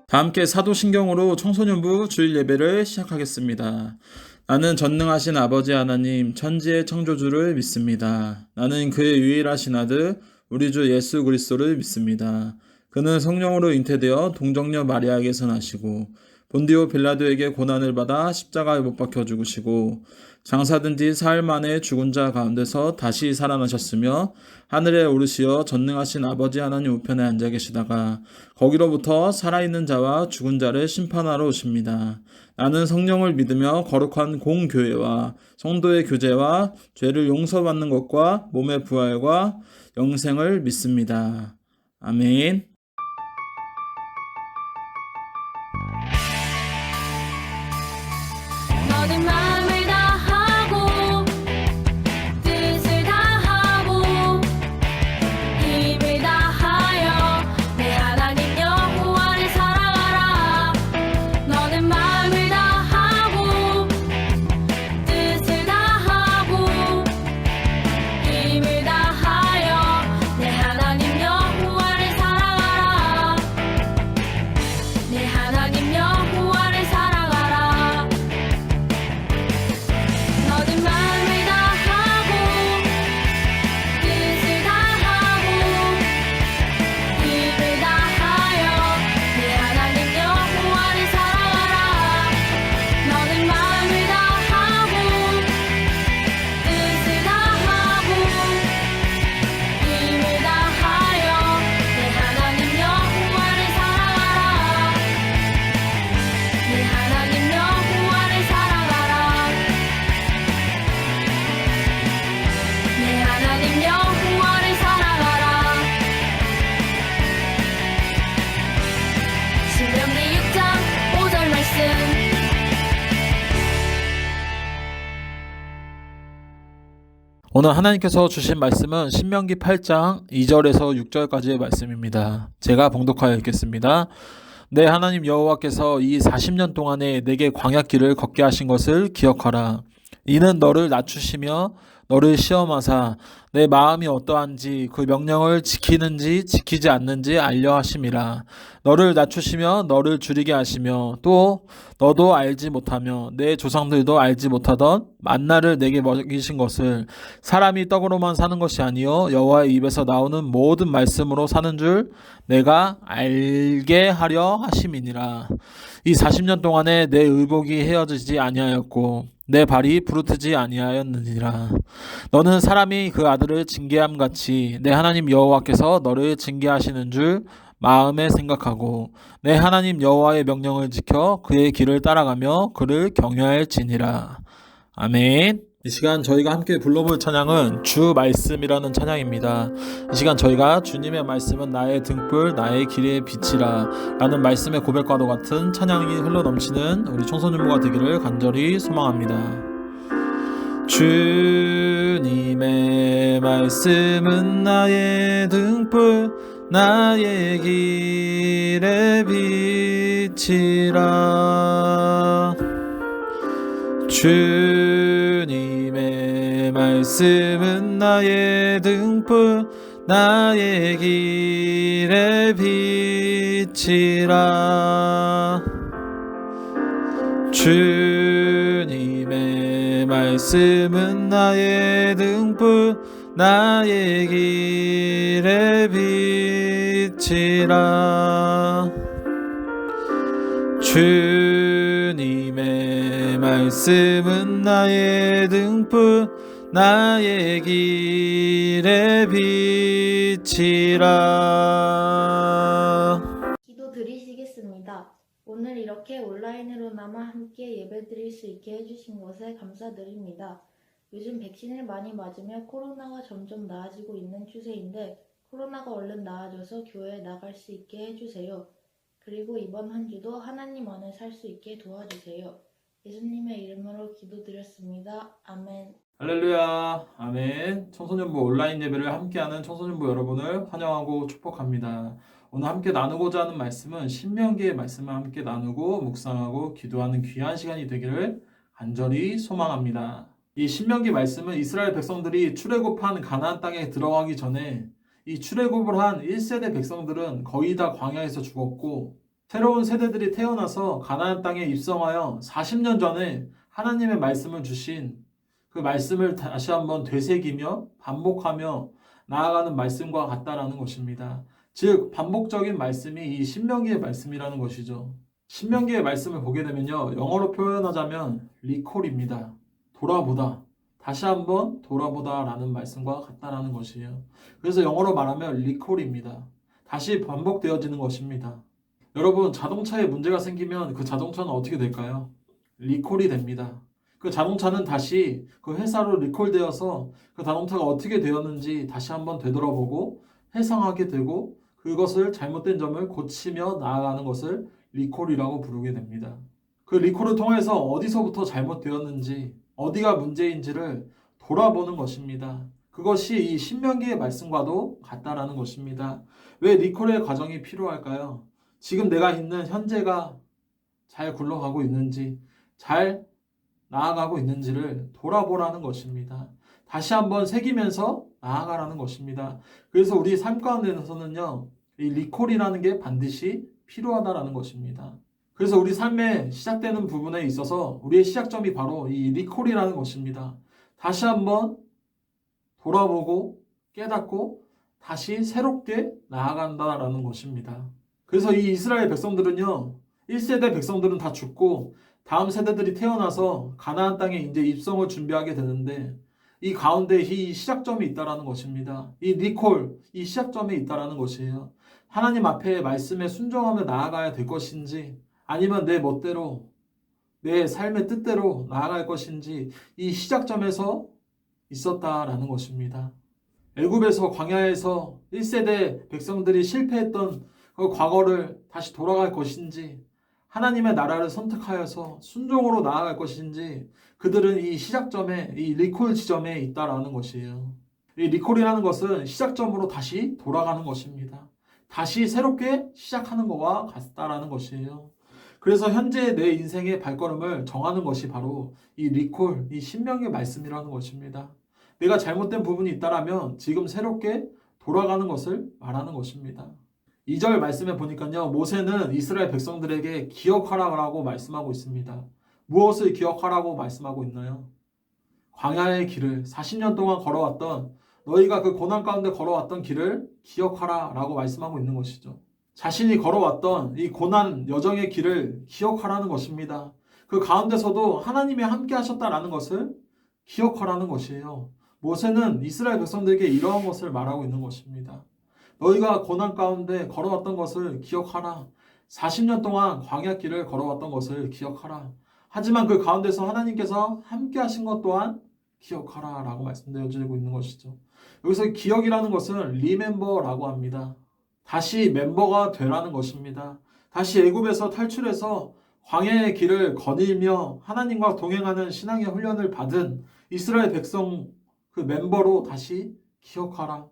다 함께 사도신경으로 청소년부 주일 예배를 시작하겠습니다. 나는 전능하신 아버지 하나님 천지의 창조주를 믿습니다. 나는 그의 유일하신 아들 우리 주 예수 그리스도를 믿습니다. 그는 성령으로 잉태되어 동정녀 마리아에게서 나시고 본디오 빌라도에게 고난을 받아 십자가에 못 박혀 죽으시고 장사된 지 사흘 만에 죽은 자 가운데서 다시 살아나셨으며 하늘에 오르시어 전능하신 아버지 하나님 우편에 앉아 계시다가 거기로부터 살아있는 자와 죽은 자를 심판하러 오십니다. 나는 성령을 믿으며 거룩한 공교회와 성도의 교제와 죄를 용서받는 것과 몸의 부활과 영생을 믿습니다. 아멘. 모든 마음을 다하고 뜻을 다하고 힘을 다하여 내 하나님 여호와를 사랑하라. 너는 마음을 다하고 뜻을 다하고 힘을 다하여 내 하나님 여호와를 사랑하라. 내 하나님 여호와를 사랑하라. 너는 마음을 다하고 뜻을 다하고 힘을 다하여 내 하나님 여호와를 사랑하라. 너는 마음을 다하고 뜻을 다하고 힘을 다하여 내 하나님 여호와를 사랑하라. 내 하나님 여호와를 사랑하라. 내 하나님 여호와를 사랑하라. 신명기 6장 5절 말씀. 오늘 하나님께서 주신 말씀은 신명기 8장 2절에서 6절까지의 말씀입니다. 제가 봉독하여 읽겠습니다. 내 하나님 여호와께서 이 40년 동안에 내게 광야길을 걷게 하신 것을 기억하라. 이는 너를 낮추시며 너를 시험하사 내 마음이 어떠한지 그 명령을 지키는지 지키지 않는지 알려 하심이라. 너를 낮추시며 너를 줄이게 하시며 또 너도 알지 못하며 내 조상들도 알지 못하던 만나를 내게 먹이신 것을 사람이 떡으로만 사는 것이 아니요 여호와의 입에서 나오는 모든 말씀으로 사는 줄 내가 알게 하려 하심이니라. 이 40년 동안에 내 의복이 헤어지지 아니하였고 내 발이 부르트지 아니하였느니라. 너는 사람이 그 아들을 징계함 같이 내 하나님 여호와께서 너를 징계하시는 줄 마음에 생각하고 내 하나님 여호와의 명령을 지켜 그의 길을 따라가며 그를 경외할지니라. 아멘. 이 시간 저희가 함께 불러볼 찬양은 주 말씀이라는 찬양입니다. 이 시간 저희가 주님의 말씀은 나의 등불 나의 길의 빛이라 라는 말씀의 고백과도 같은 찬양이 흘러넘치는 우리 청소년부가 되기를 간절히 소망합니다. 주님의 말씀은 나의 등불 나의 길의 빛이라. 주님의 말씀은 나의 등불 나의 길의 빛이라. 주님의 말씀은 나의 등불 나의 길의 빛이라. 주님의 말씀은 나의 등불 나의 길의 빛이라. 기도 드리시겠습니다. 오늘 이렇게 온라인으로나마 함께 예배드릴 수 있게 해주신 것에 감사드립니다. 요즘 백신을 많이 맞으며 코로나가 점점 나아지고 있는 추세인데 코로나가 얼른 나아져서 교회에 나갈 수 있게 해주세요. 그리고 이번 한 주도 하나님 안에 살 수 있게 도와주세요. 예수님의 이름으로 기도드렸습니다. 아멘. 할렐루야. 아멘. 청소년부 온라인 예배를 함께하는 청소년부 여러분을 환영하고 축복합니다. 오늘 함께 나누고자 하는 말씀은 신명기의 말씀을 함께 나누고 묵상하고 기도하는 귀한 시간이 되기를 간절히 소망합니다. 이 신명기 말씀은 이스라엘 백성들이 출애굽한 가나안 땅에 들어가기 전에 이 출애굽을 한 1세대 백성들은 거의 다 광야에서 죽었고 새로운 세대들이 태어나서 가나안 땅에 입성하여 40년 전에 하나님의 말씀을 주신 그 말씀을 다시 한번 되새기며 반복하며 나아가는 말씀과 같다라는 것입니다. 즉 반복적인 말씀이 이 신명기의 말씀이라는 것이죠. 신명기의 말씀을 보게 되면요, 영어로 표현하자면 리콜입니다. 돌아보다, 다시 한번 돌아보다 라는 말씀과 같다라는 것이에요. 그래서 영어로 말하면 리콜입니다. 다시 반복되어지는 것입니다. 여러분, 자동차에 문제가 생기면 그 자동차는 어떻게 될까요? 리콜이 됩니다. 그 자동차는 다시 그 회사로 리콜되어서 그 자동차가 어떻게 되었는지 다시 한번 되돌아보고 회상하게 되고 그것을 잘못된 점을 고치며 나아가는 것을 리콜이라고 부르게 됩니다. 그 리콜을 통해서 어디서부터 잘못되었는지 어디가 문제인지를 돌아보는 것입니다. 그것이 이 신명기의 말씀과도 같다라는 것입니다. 왜 리콜의 과정이 필요할까요? 지금 내가 있는 현재가 잘 굴러가고 있는지, 잘 나아가고 있는지를 돌아보라는 것입니다. 다시 한번 새기면서 나아가라는 것입니다. 그래서 우리 삶 가운데서는요, 이 리콜이라는 게 반드시 필요하다라는 것입니다. 그래서 우리 삶에 시작되는 부분에 있어서 우리의 시작점이 바로 이 리콜이라는 것입니다. 다시 한번 돌아보고 깨닫고 다시 새롭게 나아간다라는 것입니다. 그래서 이 이스라엘 백성들은요, 1세대 백성들은 다 죽고 다음 세대들이 태어나서 가나안 땅에 이제 입성을 준비하게 되는데 이 가운데 이 시작점이 있다라는 것입니다. 이 리콜, 이 시작점에 있다라는 것이에요. 하나님 앞에 말씀에 순종하며 나아가야 될 것인지 아니면 내 멋대로 내 삶의 뜻대로 나아갈 것인지 이 시작점에서 있었다라는 것입니다. 애굽에서 광야에서 1세대 백성들이 실패했던 그 과거를 다시 돌아갈 것인지 하나님의 나라를 선택하여서 순종으로 나아갈 것인지 그들은 이 시작점에 이 리콜 지점에 있다라는 것이에요. 이 리콜이라는 것은 시작점으로 다시 돌아가는 것입니다. 다시 새롭게 시작하는 것과 같다라는 것이에요. 그래서 현재 내 인생의 발걸음을 정하는 것이 바로 이 리콜, 이 신명의 말씀이라는 것입니다. 내가 잘못된 부분이 있다라면 지금 새롭게 돌아가는 것을 말하는 것입니다. 2절 말씀에 보니까요, 모세는 이스라엘 백성들에게 기억하라고 말씀하고 있습니다. 무엇을 기억하라고 말씀하고 있나요? 광야의 길을 40년 동안 걸어왔던 너희가 그 고난 가운데 걸어왔던 길을 기억하라라고 말씀하고 있는 것이죠. 자신이 걸어왔던 이 고난 여정의 길을 기억하라는 것입니다. 그 가운데서도 하나님이 함께 하셨다라는 것을 기억하라는 것이에요. 모세는 이스라엘 백성들에게 이러한 것을 말하고 있는 것입니다. 너희가 고난 가운데 걸어왔던 것을 기억하라. 40년 동안 광야길을 걸어왔던 것을 기억하라. 하지만 그 가운데서 하나님께서 함께 하신 것 또한 기억하라 라고 말씀드려지고 있는 것이죠. 여기서 기억이라는 것은 remember라고 합니다. 다시 멤버가 되라는 것입니다. 다시 애굽에서 탈출해서 광야의 길을 거닐며 하나님과 동행하는 신앙의 훈련을 받은 이스라엘 백성 그 멤버로 다시 기억하라.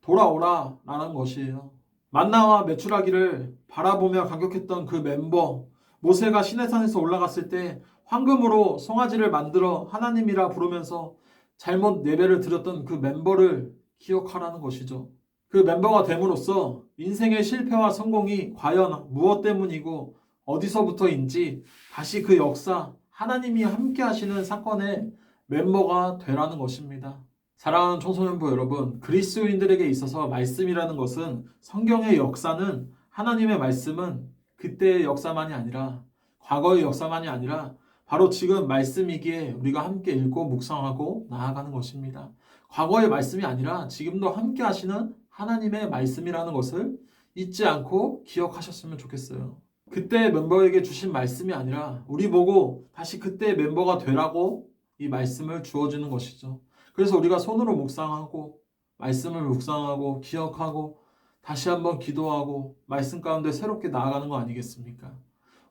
돌아오라 라는 것이에요. 만나와 메추라기를 바라보며 감격했던 그 멤버, 모세가 시내산에서 올라갔을 때 황금으로 송아지를 만들어 하나님이라 부르면서 잘못 예배를 드렸던 그 멤버를 기억하라는 것이죠. 그 멤버가 됨으로써 인생의 실패와 성공이 과연 무엇 때문이고 어디서부터인지 다시 그 역사, 하나님이 함께 하시는 사건의 멤버가 되라는 것입니다. 사랑하는 청소년부 여러분, 그리스도인들에게 있어서 말씀이라는 것은 성경의 역사는 하나님의 말씀은 그때의 역사만이 아니라 과거의 역사만이 아니라 바로 지금 말씀이기에 우리가 함께 읽고 묵상하고 나아가는 것입니다. 과거의 말씀이 아니라 지금도 함께 하시는 하나님의 말씀이라는 것을 잊지 않고 기억하셨으면 좋겠어요. 그때 멤버에게 주신 말씀이 아니라 우리 보고 다시 그때 멤버가 되라고 이 말씀을 주어주는 것이죠. 그래서 우리가 손으로 묵상하고 말씀을 묵상하고 기억하고 다시 한번 기도하고 말씀 가운데 새롭게 나아가는 거 아니겠습니까?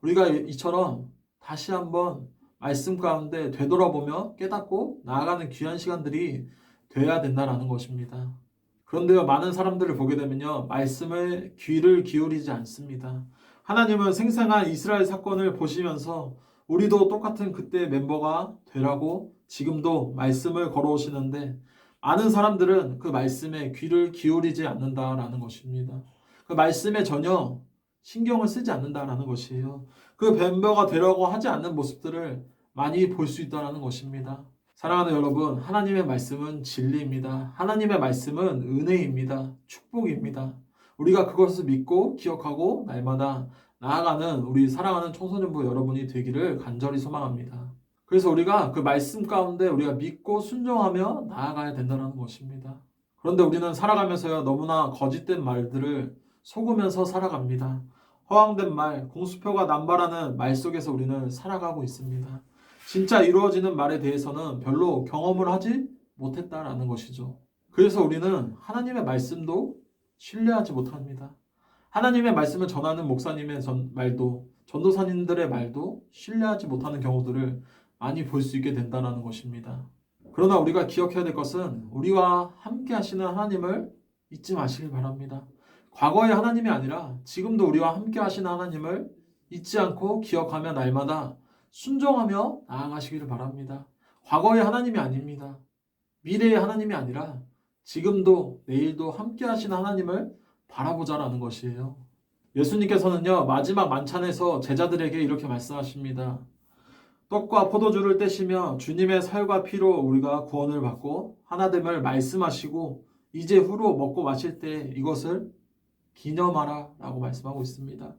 우리가 이처럼 다시 한번 말씀 가운데 되돌아보며 깨닫고 나아가는 귀한 시간들이 돼야 된다는 것입니다. 그런데요, 많은 사람들을 보게 되면요, 말씀에 귀를 기울이지 않습니다. 하나님은 생생한 이스라엘 사건을 보시면서 우리도 똑같은 그때 멤버가 되라고 지금도 말씀을 걸어오시는데 많은 사람들은 그 말씀에 귀를 기울이지 않는다라는 것입니다. 그 말씀에 전혀 신경을 쓰지 않는다라는 것이에요. 그 멤버가 되려고 하지 않는 모습들을 많이 볼 수 있다는 것입니다. 사랑하는 여러분, 하나님의 말씀은 진리입니다. 하나님의 말씀은 은혜입니다. 축복입니다. 우리가 그것을 믿고 기억하고 날마다 나아가는 우리 사랑하는 청소년부 여러분이 되기를 간절히 소망합니다. 그래서 우리가 그 말씀 가운데 우리가 믿고 순종하며 나아가야 된다는 것입니다. 그런데 우리는 살아가면서요, 너무나 거짓된 말들을 속으면서 살아갑니다. 허황된 말, 공수표가 남발하는 말 속에서 우리는 살아가고 있습니다. 진짜 이루어지는 말에 대해서는 별로 경험을 하지 못했다라는 것이죠. 그래서 우리는 하나님의 말씀도 신뢰하지 못합니다. 하나님의 말씀을 전하는 목사님의 말도, 전도사님들의 말도 신뢰하지 못하는 경우들을 많이 볼 수 있게 된다는 것입니다. 그러나 우리가 기억해야 될 것은 우리와 함께 하시는 하나님을 잊지 마시길 바랍니다. 과거의 하나님이 아니라 지금도 우리와 함께 하시는 하나님을 잊지 않고 기억하며 날마다 순종하며 나아가시기를 바랍니다. 과거의 하나님이 아닙니다. 미래의 하나님이 아니라 지금도 내일도 함께 하시는 하나님을 바라보자라는 것이에요. 예수님께서는요, 마지막 만찬에서 제자들에게 이렇게 말씀하십니다. 떡과 포도주를 떼시며 주님의 살과 피로 우리가 구원을 받고 하나됨을 말씀하시고 이제 후로 먹고 마실 때 이것을 기념하라 라고 말씀하고 있습니다.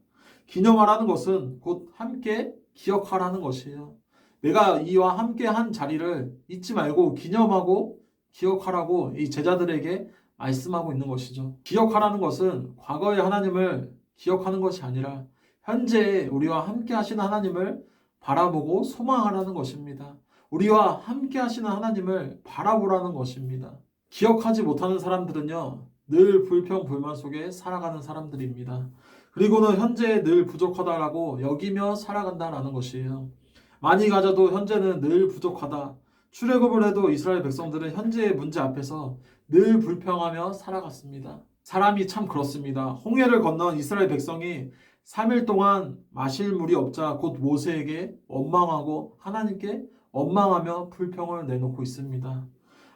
기념하라는 것은 곧 함께 기억하라는 것이에요. 내가 이와 함께 한 자리를 잊지 말고 기념하고 기억하라고 이 제자들에게 말씀하고 있는 것이죠. 기억하라는 것은 과거의 하나님을 기억하는 것이 아니라 현재의 우리와 함께 하시는 하나님을 바라보고 소망하라는 것입니다. 우리와 함께 하시는 하나님을 바라보라는 것입니다. 기억하지 못하는 사람들은요, 늘 불평, 불만 속에 살아가는 사람들입니다. 그리고는 현재에 늘 부족하다라고 여기며 살아간다라는 것이에요. 많이 가져도 현재는 늘 부족하다. 출애굽을 해도 이스라엘 백성들은 현재의 문제 앞에서 늘 불평하며 살아갔습니다. 사람이 참 그렇습니다. 홍해를 건넌 이스라엘 백성이 3일 동안 마실 물이 없자 곧 모세에게 원망하고 하나님께 원망하며 불평을 내놓고 있습니다.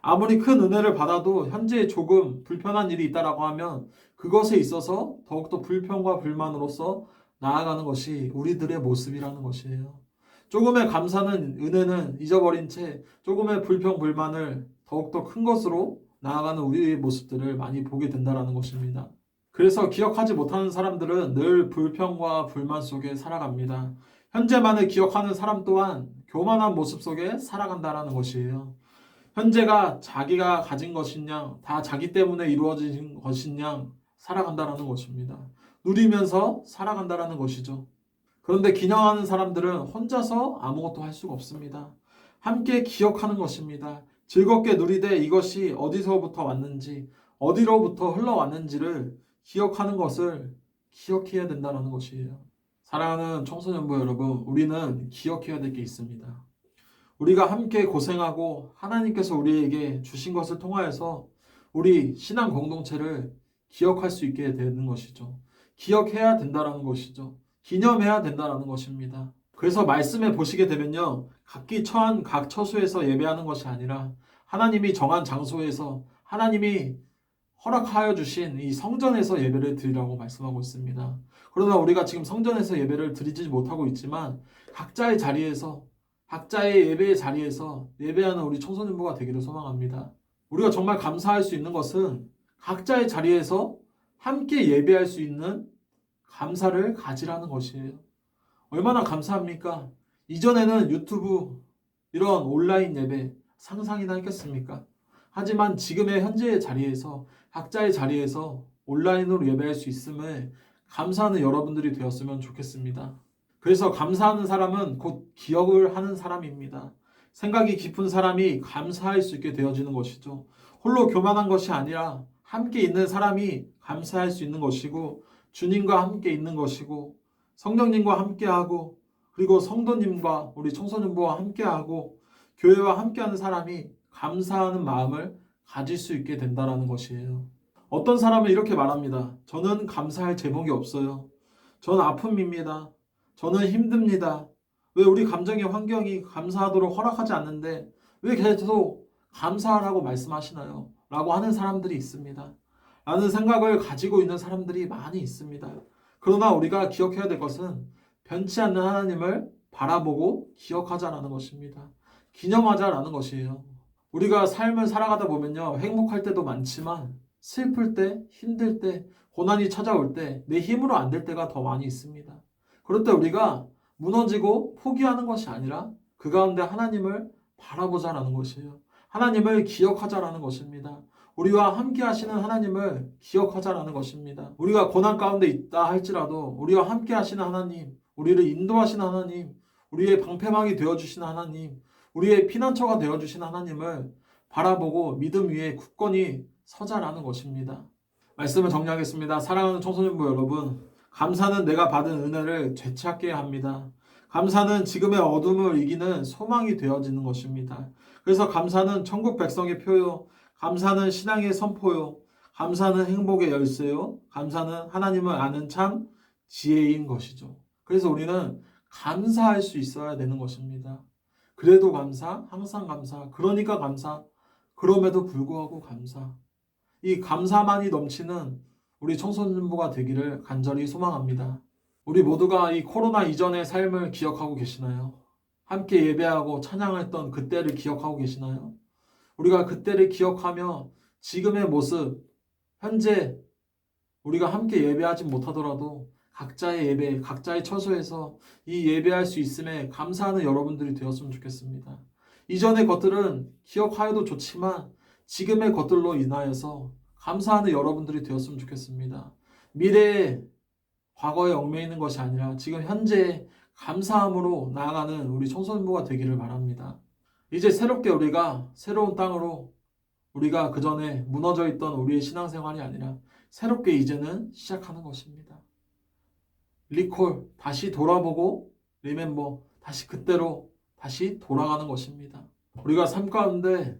아무리 큰 은혜를 받아도 현재에 조금 불편한 일이 있다라고 하면 그것에 있어서 더욱더 불평과 불만으로서 나아가는 것이 우리들의 모습이라는 것이에요. 조금의 감사는 은혜는 잊어버린 채 조금의 불평 불만을 더욱더 큰 것으로 나아가는 우리의 모습들을 많이 보게 된다는 것입니다. 그래서 기억하지 못하는 사람들은 늘 불평과 불만 속에 살아갑니다. 현재만을 기억하는 사람 또한 교만한 모습 속에 살아간다는 것이에요. 현재가 자기가 가진 것이냐, 다 자기 때문에 이루어진 것이냐 살아간다는 것입니다. 누리면서 살아간다는 것이죠. 그런데 기념하는 사람들은 혼자서 아무것도 할 수가 없습니다. 함께 기억하는 것입니다. 즐겁게 누리되 이것이 어디서부터 왔는지, 어디로부터 흘러왔는지를 기억하는 것을 기억해야 된다는 것이에요. 사랑하는 청소년부 여러분, 우리는 기억해야 될 게 있습니다. 우리가 함께 고생하고 하나님께서 우리에게 주신 것을 통하여서 우리 신앙 공동체를 기억할 수 있게 되는 것이죠. 기억해야 된다는 것이죠. 기념해야 된다는 것입니다. 그래서 말씀에 보시게 되면요, 각기 처한 각 처소에서 예배하는 것이 아니라 하나님이 정한 장소에서 하나님이 허락하여 주신 이 성전에서 예배를 드리라고 말씀하고 있습니다. 그러나 우리가 지금 성전에서 예배를 드리지 못하고 있지만 각자의 자리에서, 각자의 예배의 자리에서 예배하는 우리 청소년부가 되기를 소망합니다. 우리가 정말 감사할 수 있는 것은 각자의 자리에서 함께 예배할 수 있는 감사를 가지라는 것이에요. 얼마나 감사합니까? 이전에는 유튜브 이런 온라인 예배 상상이나 했겠습니까? 하지만 지금의 현재의 자리에서 각자의 자리에서 온라인으로 예배할 수 있음을 감사하는 여러분들이 되었으면 좋겠습니다. 그래서 감사하는 사람은 곧 기억을 하는 사람입니다. 생각이 깊은 사람이 감사할 수 있게 되어지는 것이죠. 홀로 교만한 것이 아니라 함께 있는 사람이 감사할 수 있는 것이고 주님과 함께 있는 것이고 성령님과 함께하고 그리고 성도님과 우리 청소년부와 함께하고 교회와 함께하는 사람이 감사하는 마음을 가질 수 있게 된다는 것이에요. 어떤 사람은 이렇게 말합니다. 저는 감사할 제목이 없어요. 저는 아픔입니다. 저는 힘듭니다. 왜 우리 감정의 환경이 감사하도록 허락하지 않는데 왜 계속 감사하라고 말씀하시나요? 라고 하는 사람들이 있습니다. 라는 생각을 가지고 있는 사람들이 많이 있습니다. 그러나 우리가 기억해야 될 것은 변치 않는 하나님을 바라보고 기억하자라는 것입니다. 기념하자라는 것이에요. 우리가 삶을 살아가다 보면요, 행복할 때도 많지만 슬플 때, 힘들 때, 고난이 찾아올 때 내 힘으로 안 될 때가 더 많이 있습니다. 그럴 때 우리가 무너지고 포기하는 것이 아니라 그 가운데 하나님을 바라보자라는 것이에요. 하나님을 기억하자라는 것입니다. 우리와 함께 하시는 하나님을 기억하자라는 것입니다. 우리가 고난 가운데 있다 할지라도 우리와 함께 하시는 하나님, 우리를 인도하시는 하나님, 우리의 방패막이 되어주시는 하나님, 우리의 피난처가 되어주시는 하나님을 바라보고 믿음 위에 굳건히 서자라는 것입니다. 말씀을 정리하겠습니다. 사랑하는 청소년부 여러분, 감사는 내가 받은 은혜를 되찾게 합니다. 감사는 지금의 어둠을 이기는 소망이 되어지는 것입니다. 그래서 감사는 천국 백성의 표요, 감사는 신앙의 선포요, 감사는 행복의 열쇠요, 감사는 하나님을 아는 참 지혜인 것이죠. 그래서 우리는 감사할 수 있어야 되는 것입니다. 그래도 감사, 항상 감사, 그러니까 감사, 그럼에도 불구하고 감사. 이 감사만이 넘치는 우리 청소년부가 되기를 간절히 소망합니다. 우리 모두가 이 코로나 이전의 삶을 기억하고 계시나요? 함께 예배하고 찬양했던 그때를 기억하고 계시나요? 우리가 그때를 기억하며 지금의 모습, 현재 우리가 함께 예배하지 못하더라도 각자의 예배, 각자의 처소에서 이 예배할 수 있음에 감사하는 여러분들이 되었으면 좋겠습니다. 이전의 것들은 기억하여도 좋지만 지금의 것들로 인하여서 감사하는 여러분들이 되었으면 좋겠습니다. 미래에 과거에 얽매이는 것이 아니라 지금 현재의 감사함으로 나아가는 우리 청소년부가 되기를 바랍니다. 이제 새롭게 우리가 새로운 땅으로 우리가 그전에 무너져 있던 우리의 신앙생활이 아니라 새롭게 이제는 시작하는 것입니다. 리콜, 다시 돌아보고 리멤버, 다시 그때로 다시 돌아가는 것입니다. 우리가 삶 가운데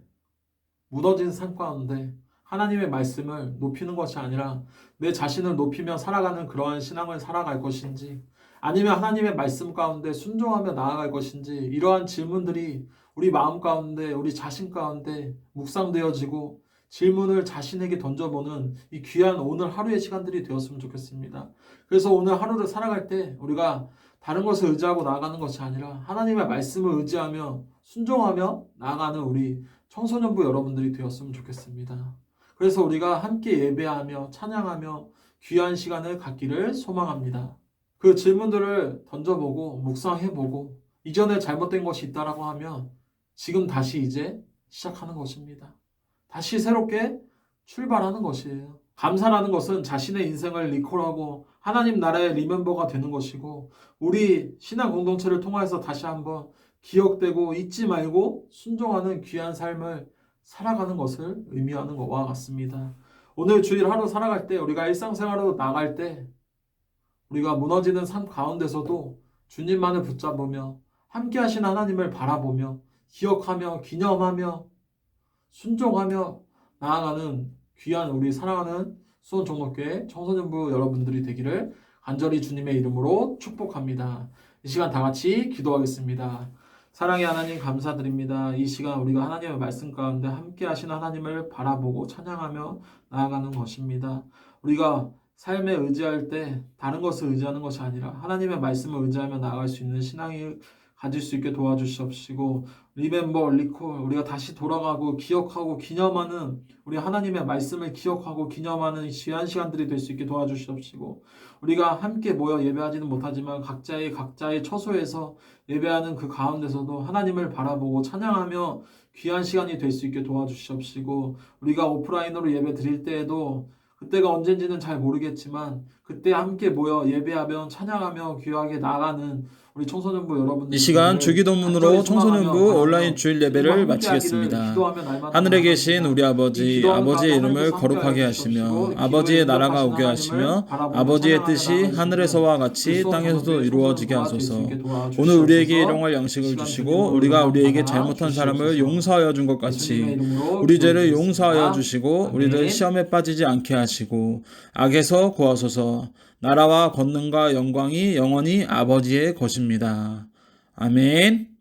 무너진 삶 가운데 하나님의 말씀을 높이는 것이 아니라 내 자신을 높이며 살아가는 그러한 신앙을 살아갈 것인지 아니면 하나님의 말씀 가운데 순종하며 나아갈 것인지 이러한 질문들이 우리 마음 가운데 우리 자신 가운데 묵상되어지고 질문을 자신에게 던져보는 이 귀한 오늘 하루의 시간들이 되었으면 좋겠습니다. 그래서 오늘 하루를 살아갈 때 우리가 다른 것을 의지하고 나아가는 것이 아니라 하나님의 말씀을 의지하며 순종하며 나아가는 우리 청소년부 여러분들이 되었으면 좋겠습니다. 그래서 우리가 함께 예배하며 찬양하며 귀한 시간을 갖기를 소망합니다. 그 질문들을 던져보고 묵상해보고 이전에 잘못된 것이 있다라고 하면 지금 다시 이제 시작하는 것입니다. 다시 새롭게 출발하는 것이에요. 감사라는 것은 자신의 인생을 리콜하고 하나님 나라의 리멤버가 되는 것이고 우리 신앙 공동체를 통해서 다시 한번 기억되고 잊지 말고 순종하는 귀한 삶을 살아가는 것을 의미하는 것과 같습니다. 오늘 주일 하루 살아갈 때 우리가 일상생활로 나갈 때 우리가 무너지는 삶 가운데서도 주님만을 붙잡으며 함께 하시는 하나님을 바라보며 기억하며 기념하며 순종하며 나아가는 귀한 우리 사랑하는 수원종로교회 청소년부 여러분들이 되기를 간절히 주님의 이름으로 축복합니다. 이 시간 다 같이 기도하겠습니다. 사랑의 하나님 감사드립니다. 이 시간 우리가 하나님의 말씀 가운데 함께 하시는 하나님을 바라보고 찬양하며 나아가는 것입니다. 우리가 삶에 의지할 때 다른 것을 의지하는 것이 아니라 하나님의 말씀을 의지하며 나아갈 수 있는 신앙이 가질 수 있게 도와주시옵시고 리멤버, 리콜 우리가 다시 돌아가고 기억하고 기념하는 우리 하나님의 말씀을 기억하고 기념하는 귀한 시간들이 될 수 있게 도와주시옵시고 우리가 함께 모여 예배하지는 못하지만 각자의 처소에서 예배하는 그 가운데서도 하나님을 바라보고 찬양하며 귀한 시간이 될 수 있게 도와주시옵시고 우리가 오프라인으로 예배 드릴 때에도 그때가 언젠지는 잘 모르겠지만 그때 함께 모여 예배하며 찬양하며 귀하게 나아가는 우리 청소년부 여러분들 이 시간 주기도문으로 청소년부 온라인 주일 예배를 마치겠습니다. 하늘에 계신 우리 아버지, 아버지의 이름을 거룩하게 하시며 아버지의 나라가 오게 하시며 아버지의 뜻이 하늘에서와 같이 땅에서도 이루어지게 하소서. 오늘 우리에게 일용할 양식을 주시고 우리가 우리에게 잘못한 사람을 용서하여 준 것 같이 우리 죄를 용서하여 주시고 우리를 시험에 빠지지 않게 하시고 악에서 구하소서. 나라와 권능과 영광이 영원히 아버지의 것입니다. 아멘.